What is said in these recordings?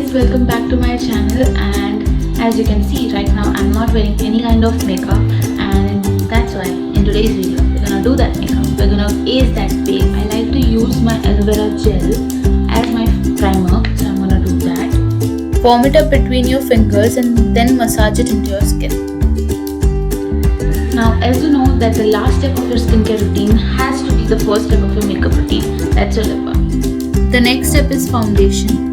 guys, welcome back to my channel. And as you can see right now, I'm not wearing any kind of makeup, and that's why in today's video we're gonna do that makeup. We're gonna ace that face. I like to use my aloe vera gel as my primer, so I'm gonna do that. Form it up between your fingers and then massage it into your skin. Now, as you know that the last step of your skincare routine has to be the first step of your makeup routine. That's your lip balm. The next step is foundation.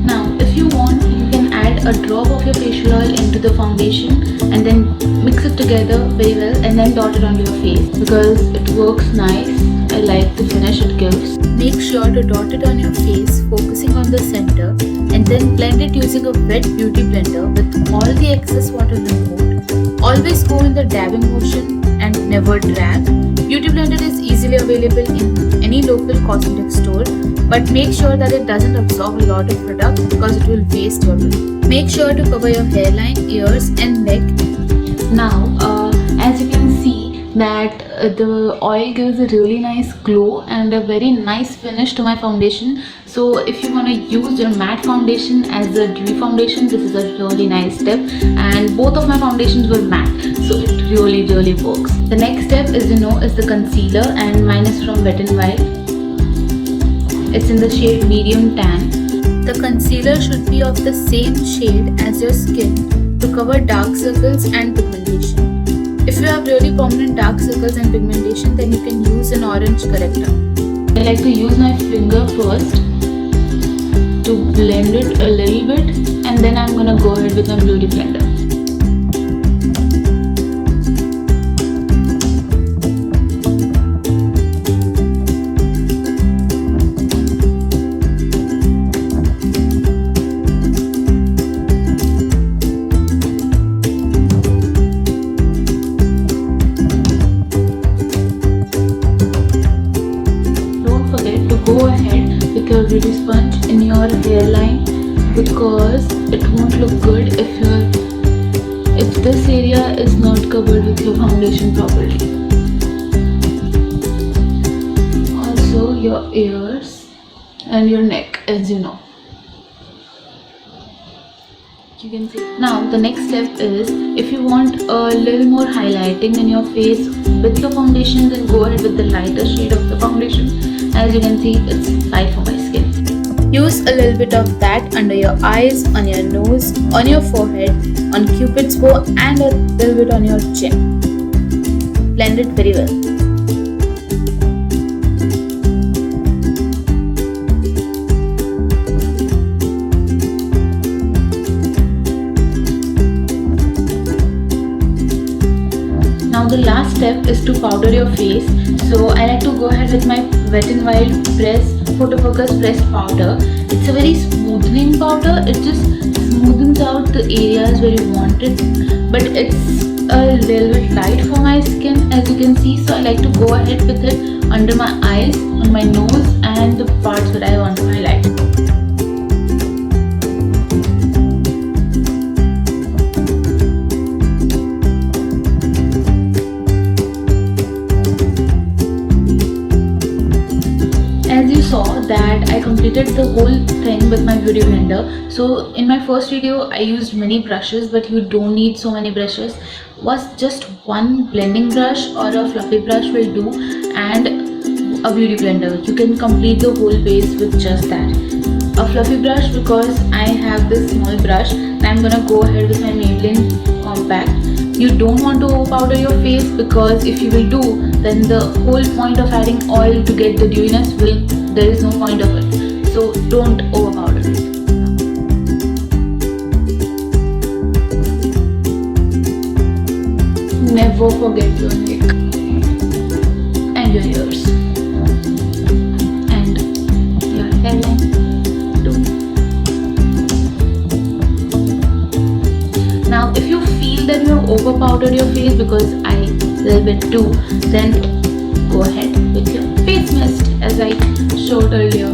Now, if you want, you can add a drop of your facial oil into the foundation and then mix it together very well and then dot it onto your face because it works nice. I like the finish it gives. Make sure to dot it on your face, focusing on the center, and then blend it using a wet beauty blender with all the excess water removed. Always go in the dabbing motion and never drag. Beauty blender is easily available in any local cosmetic store, but make sure that it doesn't absorb a lot of product because it will waste your lip. Make sure to cover your hairline, ears and neck. Now, as you can see that the oil gives a really nice glow and a very nice finish to my foundation. So if you want to use your matte foundation as a dewy foundation, this is a really nice step, and both of my foundations were matte, so it really works. The next step is the concealer, and mine is from Wet n Wild. It's in the shade medium tan. The concealer should be of the same shade as your skin to cover dark circles and pigmentation. If you have really prominent dark circles and pigmentation, then you can use an orange corrector. I like to use my finger first to blend it a little bit, and then I'm gonna go ahead with my beauty blender. Go ahead with your beauty sponge in your hairline because it won't look good if this area is not covered with your foundation properly. Also your ears and your neck, as you know. You can see. Now the next step is, if you want a little more highlighting in your face with your foundation, then go ahead with the lighter shade of the foundation. As you can see, it's right for my skin. Use a little bit of that under your eyes, on your nose, on your forehead, on Cupid's bow and a little bit on your chin. Blend it very well. Now the last step is to powder your face. So I like to go ahead with my Wet n Wild Photo Focus Pressed Powder. It's a very smoothing powder. It just smoothens out the areas where you want it, but it's a little bit light for my skin, as you can see. So I like to go ahead with it under my eyes, on my nose and the parts that I want to highlight. As you saw that I completed the whole thing with my beauty blender. So in my first video I used many brushes, but you don't need so many brushes. Just one blending brush or a fluffy brush will do, and a beauty blender. You can complete the whole base with just that. A fluffy brush because I have this small brush, and I'm gonna go ahead with my Maybelline compact. You don't want to overpowder your face because if you will do, then the whole point of adding oil to get the dewiness there is no point of it. So don't overpowder it. Never forget your neck and your ears and your hairline too. Now if you feel that you have overpowdered your face, because I a little bit too, then go ahead with your face mist as I showed earlier,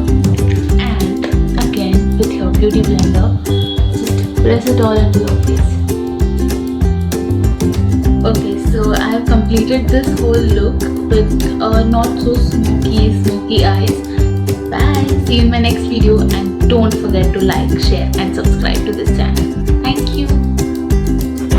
and again with your beauty blender just press it all into your face. Okay, so I have completed this whole look with not so smoky eyes. Bye. see you in my next video, and don't forget to like, share and subscribe to this